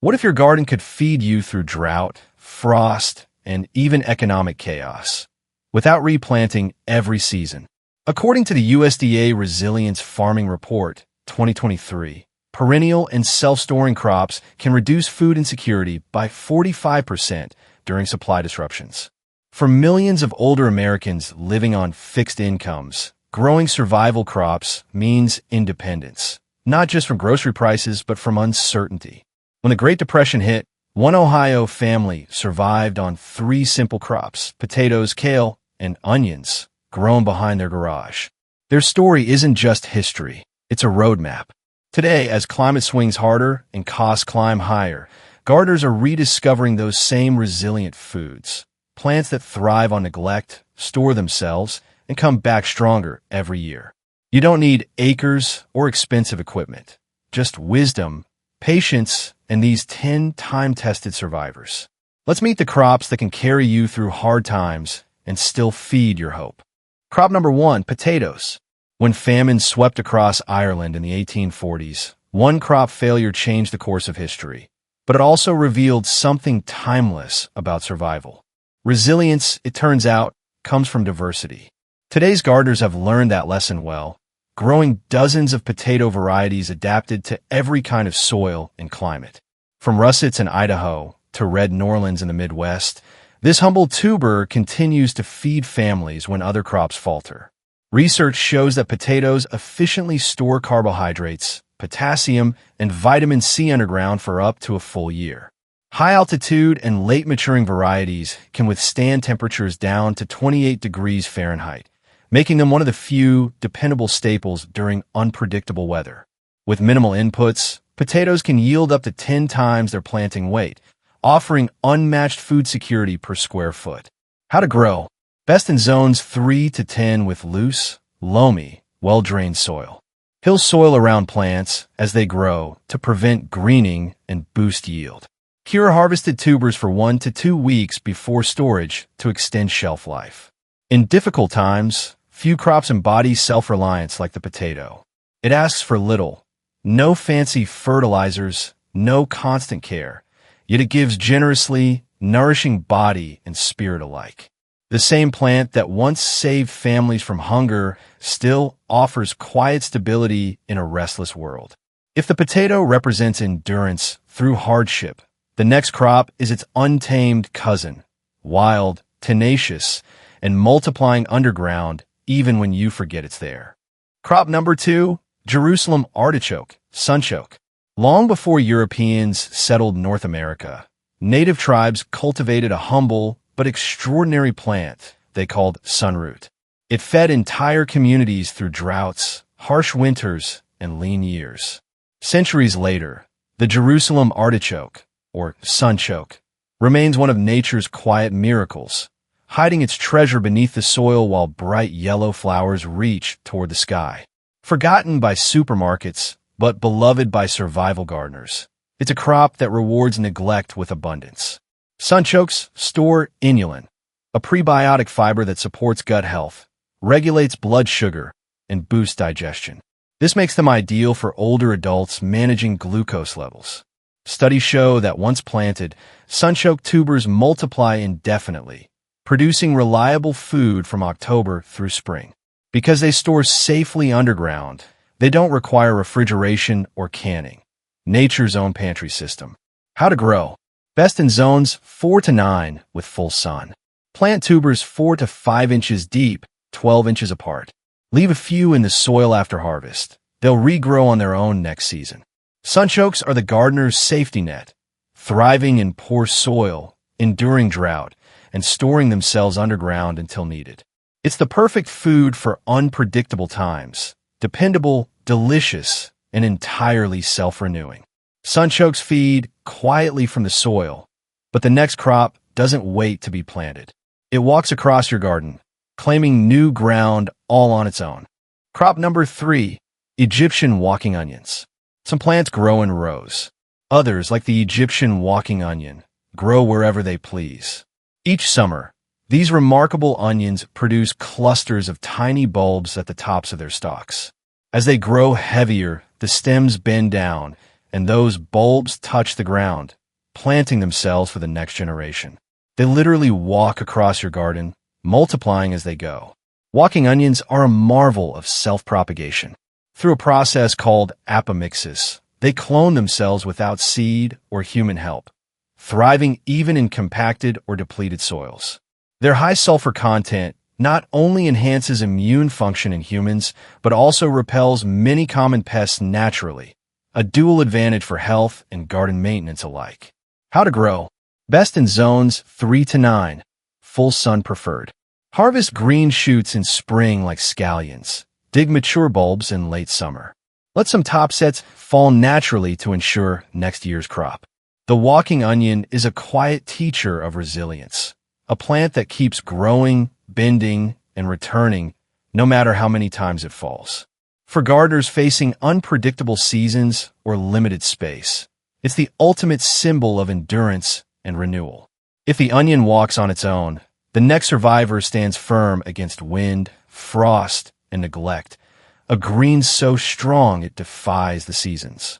What if your garden could feed you through drought, frost, and even economic chaos, without replanting every season? According to the USDA Resilience Farming Report 2023, perennial and self-storing crops can reduce food insecurity by 45% during supply disruptions. For millions of older Americans living on fixed incomes, growing survival crops means independence, not just from grocery prices, but from uncertainty. When the Great Depression hit, one Ohio family survived on three simple crops: potatoes, kale, and onions, grown behind their garage. Their story isn't just history, it's a roadmap. Today, as climate swings harder and costs climb higher, gardeners are rediscovering those same resilient foods. Plants that thrive on neglect, store themselves, and come back stronger every year. You don't need acres or expensive equipment, just wisdom, patience, and these 10 time-tested survivors. Let's meet the crops that can carry you through hard times and still feed your hope. Crop number 1, potatoes. When famine swept across Ireland in the 1840s, one crop failure changed the course of history, but it also revealed something timeless about survival. Resilience, it turns out, comes from diversity. Today's gardeners have learned that lesson well, growing dozens of potato varieties adapted to every kind of soil and climate. From russets in Idaho to red Norlands in the Midwest, this humble tuber continues to feed families when other crops falter. Research shows that potatoes efficiently store carbohydrates, potassium, and vitamin C underground for up to a full year. High-altitude and late-maturing varieties can withstand temperatures down to 28 degrees Fahrenheit, making them one of the few dependable staples during unpredictable weather. With minimal inputs, potatoes can yield up to 10 times their planting weight, offering unmatched food security per square foot. How to grow? Best in zones 3 to 10 with loose, loamy, well-drained soil. Hill soil around plants as they grow to prevent greening and boost yield. Cure harvested tubers for 1 to 2 weeks before storage to extend shelf life. In difficult times, few crops embody self-reliance like the potato. It asks for little, no fancy fertilizers, no constant care, yet it gives generously, nourishing body and spirit alike. The same plant that once saved families from hunger still offers quiet stability in a restless world. If the potato represents endurance through hardship, the next crop is its untamed cousin, wild, tenacious, and multiplying underground even when you forget it's there. Crop number 2, Jerusalem artichoke, sunchoke. Long before Europeans settled North America, native tribes cultivated a humble but extraordinary plant they called sunroot. It fed entire communities through droughts, harsh winters, and lean years. Centuries later, the Jerusalem artichoke, or sunchoke, remains one of nature's quiet miracles, hiding its treasure beneath the soil while bright yellow flowers reach toward the sky. Forgotten by supermarkets, but beloved by survival gardeners, it's a crop that rewards neglect with abundance. Sunchokes store inulin, a prebiotic fiber that supports gut health, regulates blood sugar, and boosts digestion. This makes them ideal for older adults managing glucose levels. Studies show that once planted, sunchoke tubers multiply indefinitely, producing reliable food from October through spring. Because they store safely underground, they don't require refrigeration or canning. Nature's own pantry system. How to grow? Best in zones 4 to 9 with full sun. Plant tubers 4 to 5 inches deep, 12 inches apart. Leave a few in the soil after harvest. They'll regrow on their own next season. Sunchokes are the gardener's safety net, thriving in poor soil, enduring drought, and storing themselves underground until needed. It's the perfect food for unpredictable times, dependable, delicious, and entirely self-renewing. Sunchokes feed quietly from the soil, but the next crop doesn't wait to be planted. It walks across your garden, claiming new ground all on its own. Crop number 3, Egyptian walking onions. Some plants grow in rows. Others, like the Egyptian walking onion, grow wherever they please. Each summer, these remarkable onions produce clusters of tiny bulbs at the tops of their stalks. As they grow heavier, the stems bend down, and those bulbs touch the ground, planting themselves for the next generation. They literally walk across your garden, multiplying as they go. Walking onions are a marvel of self-propagation. Through a process called apomixis, they clone themselves without seed or human help, thriving even in compacted or depleted soils. Their high sulfur content not only enhances immune function in humans, but also repels many common pests naturally, a dual advantage for health and garden maintenance alike. How to grow. Best in zones 3 to 9. Full sun preferred. Harvest green shoots in spring like scallions. Dig mature bulbs in late summer. Let some top sets fall naturally to ensure next year's crop. The walking onion is a quiet teacher of resilience, a plant that keeps growing, bending, and returning no matter how many times it falls. For gardeners facing unpredictable seasons or limited space, it's the ultimate symbol of endurance and renewal. If the onion walks on its own, the next survivor stands firm against wind, frost, and neglect, a green so strong it defies the seasons.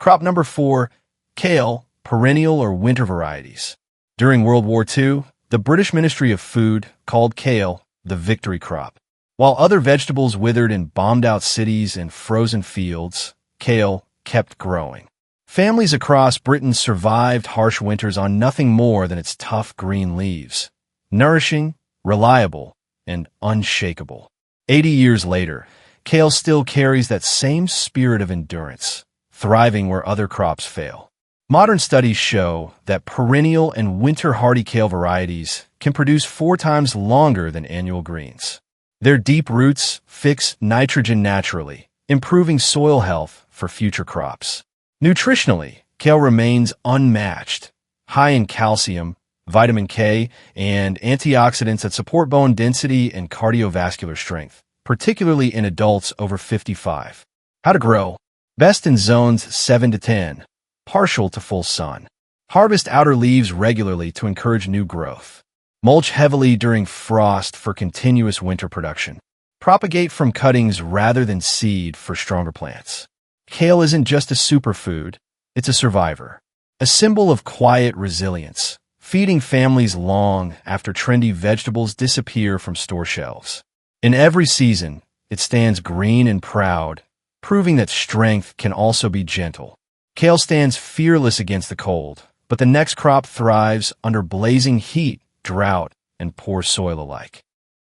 Crop number 4, kale, perennial or winter varieties. During World War II, the British Ministry of Food called kale the victory crop. While other vegetables withered in bombed-out cities and frozen fields, kale kept growing. Families across Britain survived harsh winters on nothing more than its tough green leaves. Nourishing, reliable, and unshakable. 80 years later, kale still carries that same spirit of endurance, thriving where other crops fail. Modern studies show that perennial and winter-hardy kale varieties can produce 4 times longer than annual greens. Their deep roots fix nitrogen naturally, improving soil health for future crops. Nutritionally, kale remains unmatched, high in calcium, vitamin K, and antioxidants that support bone density and cardiovascular strength, particularly in adults over 55. How to grow. Best in zones 7 to 10. Partial to full sun. Harvest outer leaves regularly to encourage new growth. Mulch heavily during frost for continuous winter production. Propagate from cuttings rather than seed for stronger plants. Kale isn't just a superfood, it's a survivor. A symbol of quiet resilience, feeding families long after trendy vegetables disappear from store shelves. In every season, it stands green and proud, proving that strength can also be gentle. Kale stands fearless against the cold, but the next crop thrives under blazing heat, drought, and poor soil alike.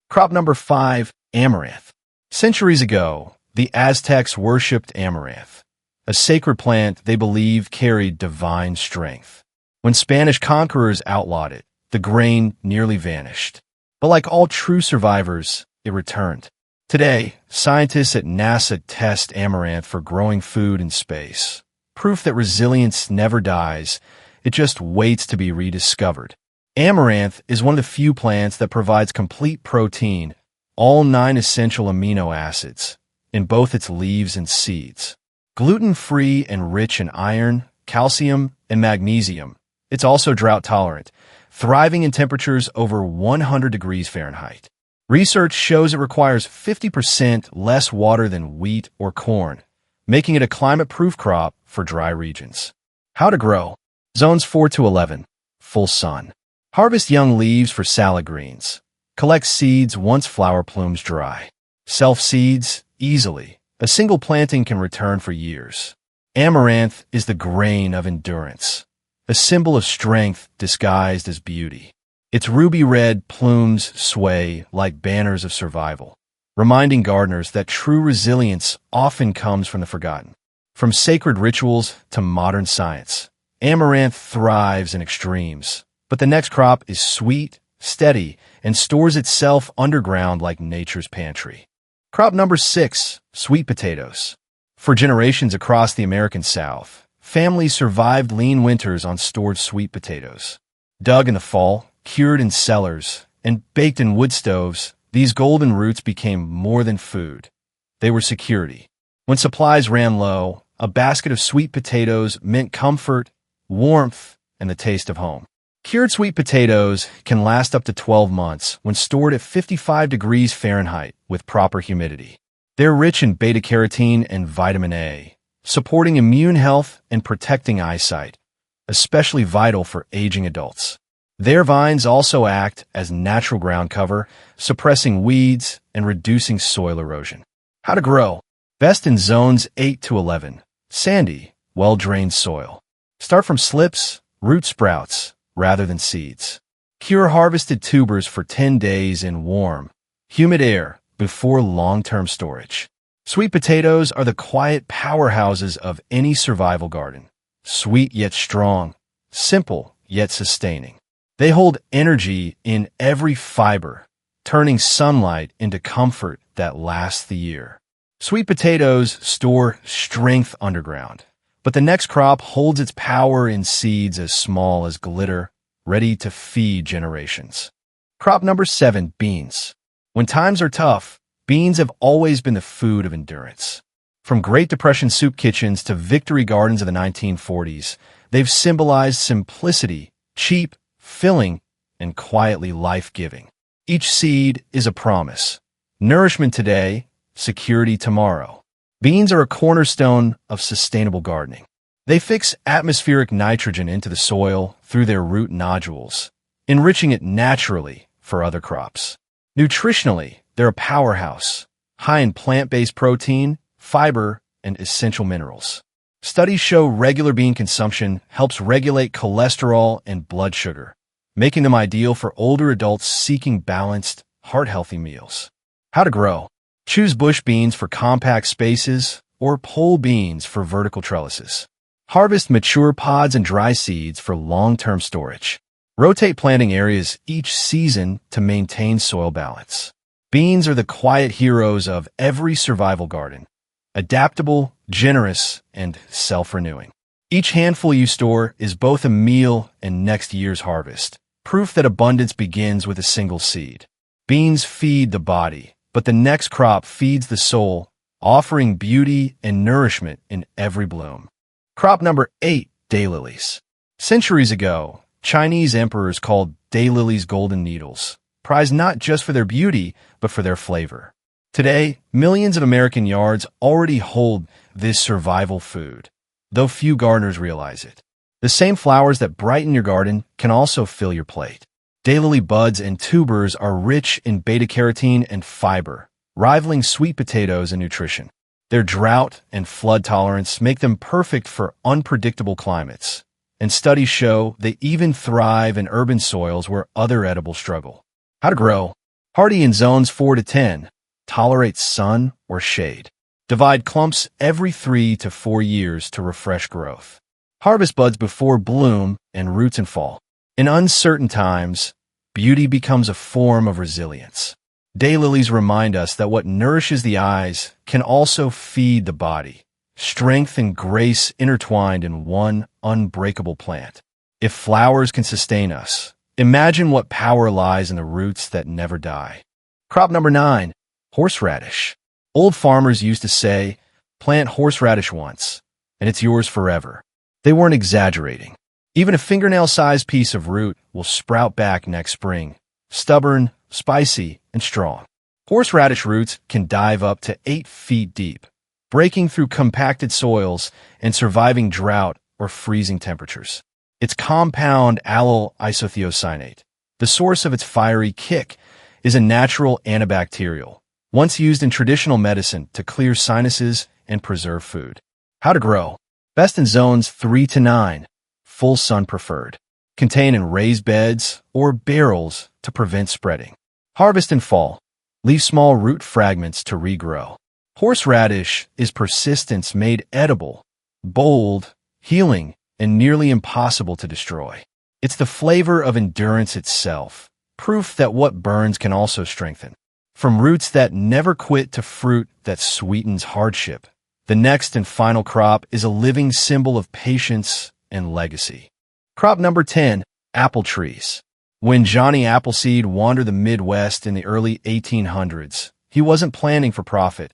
Crop number 5, amaranth. Centuries ago, the Aztecs worshipped amaranth, a sacred plant they believed carried divine strength. When Spanish conquerors outlawed it, the grain nearly vanished. But like all true survivors, it returned. Today, scientists at NASA test amaranth for growing food in space. Proof that resilience never dies, it just waits to be rediscovered. Amaranth is one of the few plants that provides complete protein, all 9 essential amino acids, in both its leaves and seeds. Gluten-free and rich in iron, calcium, and magnesium, it's also drought-tolerant, thriving in temperatures over 100 degrees Fahrenheit. Research shows it requires 50% less water than wheat or corn, making it a climate-proof crop for dry regions. How to grow. Zones 4 to 11. Full sun. Harvest young leaves for salad greens. Collect seeds once flower plumes dry. Self-seeds easily. A single planting can return for years. Amaranth is the grain of endurance, a symbol of strength disguised as beauty. Its ruby-red plumes sway like banners of survival, reminding gardeners that true resilience often comes from the forgotten. From sacred rituals to modern science, amaranth thrives in extremes, but the next crop is sweet, steady, and stores itself underground like nature's pantry. Crop number 6, sweet potatoes. For generations across the American South, families survived lean winters on stored sweet potatoes. Dug in the fall, cured in cellars, and baked in wood stoves, these golden roots became more than food. They were security. When supplies ran low, a basket of sweet potatoes meant comfort, warmth, and the taste of home. Cured sweet potatoes can last up to 12 months when stored at 55 degrees Fahrenheit with proper humidity. They're rich in beta-carotene and vitamin A, supporting immune health and protecting eyesight, especially vital for aging adults. Their vines also act as natural ground cover, suppressing weeds and reducing soil erosion. How to grow. Best in zones 8 to 11. Sandy, well-drained soil. Start from slips, root sprouts, rather than seeds. Cure harvested tubers for 10 days in warm, humid air before long-term storage. Sweet potatoes are the quiet powerhouses of any survival garden. Sweet yet strong, simple yet sustaining. They hold energy in every fiber, turning sunlight into comfort that lasts the year. Sweet potatoes store strength underground, but the next crop holds its power in seeds as small as glitter, ready to feed generations. Crop number 7, beans. When times are tough, beans have always been the food of endurance. From Great Depression soup kitchens to victory gardens of the 1940s, they've symbolized simplicity, cheap, filling, and quietly life-giving. Each seed is a promise. Nourishment today, security tomorrow. Beans are a cornerstone of sustainable gardening. They fix atmospheric nitrogen into the soil through their root nodules, enriching it naturally for other crops. Nutritionally, they're a powerhouse, high in plant-based protein, fiber, and essential minerals. Studies show regular bean consumption helps regulate cholesterol and blood sugar, making them ideal for older adults seeking balanced, heart-healthy meals. How to grow. Choose bush beans for compact spaces or pole beans for vertical trellises. Harvest mature pods and dry seeds for long-term storage. Rotate planting areas each season to maintain soil balance. Beans are the quiet heroes of every survival garden. Adaptable, generous, and self-renewing. Each handful you store is both a meal and next year's harvest, proof that abundance begins with a single seed. Beans feed the body, but the next crop feeds the soul, offering beauty and nourishment in every bloom. Crop number 8, daylilies. Centuries ago, Chinese emperors called daylilies golden needles, prized not just for their beauty, but for their flavor. Today, millions of American yards already hold this survival food, though few gardeners realize it. The same flowers that brighten your garden can also fill your plate. Daylily buds and tubers are rich in beta-carotene and fiber, rivaling sweet potatoes in nutrition. Their drought and flood tolerance make them perfect for unpredictable climates, and studies show they even thrive in urban soils where other edibles struggle. How to grow. Hardy in zones 4 to 10. Tolerates sun or shade. Divide clumps every 3 to 4 years to refresh growth. Harvest buds before bloom and roots in fall. In uncertain times, beauty becomes a form of resilience. Daylilies remind us that what nourishes the eyes can also feed the body. Strength and grace intertwined in one unbreakable plant. If flowers can sustain us, imagine what power lies in the roots that never die. Crop number 9, horseradish. Old farmers used to say, plant horseradish once, and it's yours forever. They weren't exaggerating. Even a fingernail-sized piece of root will sprout back next spring, stubborn, spicy, and strong. Horseradish roots can dive up to 8 feet deep, breaking through compacted soils and surviving drought or freezing temperatures. Its compound allyl isothiocyanate, the source of its fiery kick, is a natural antibacterial, once used in traditional medicine to clear sinuses and preserve food. How to grow. Best in zones 3 to 9. Full sun preferred. Contain in raised beds or barrels to prevent spreading. Harvest in fall. Leave small root fragments to regrow. Horseradish is persistence made edible, bold, healing, and nearly impossible to destroy. It's the flavor of endurance itself, proof that what burns can also strengthen. From roots that never quit to fruit that sweetens hardship, the next and final crop is a living symbol of patience and legacy. Crop number 10, apple trees. When Johnny Appleseed wandered the Midwest in the early 1800s, he wasn't planting for profit.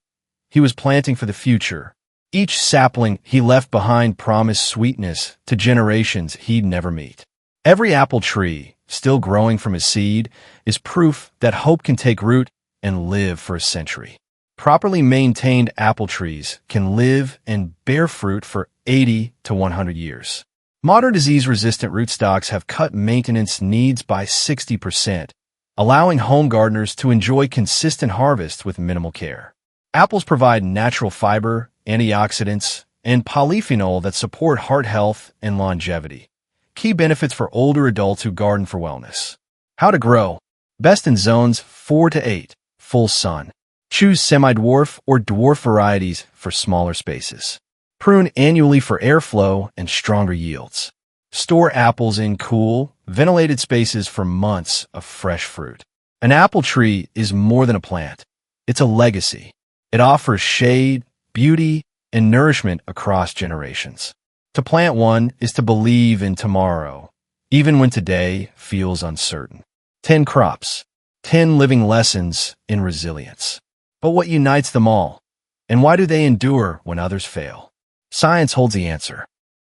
He was planting for the future. Each sapling he left behind promised sweetness to generations he'd never meet. Every apple tree, still growing from his seed, is proof that hope can take root and live for a century. Properly maintained apple trees can live and bear fruit for 80 to 100 years. Modern disease-resistant rootstocks have cut maintenance needs by 60%, allowing home gardeners to enjoy consistent harvests with minimal care. Apples provide natural fiber, antioxidants, and polyphenol that support heart health and longevity. Key benefits for older adults who garden for wellness. How to grow. Best in zones 4 to 8, full sun. Choose semi-dwarf or dwarf varieties for smaller spaces. Prune annually for airflow and stronger yields. Store apples in cool, ventilated spaces for months of fresh fruit. An apple tree is more than a plant. It's a legacy. It offers shade, beauty, and nourishment across generations. To plant one is to believe in tomorrow, even when today feels uncertain. 10 crops, 10 living lessons in resilience. But what unites them all? And why do they endure when others fail? Science holds the answer.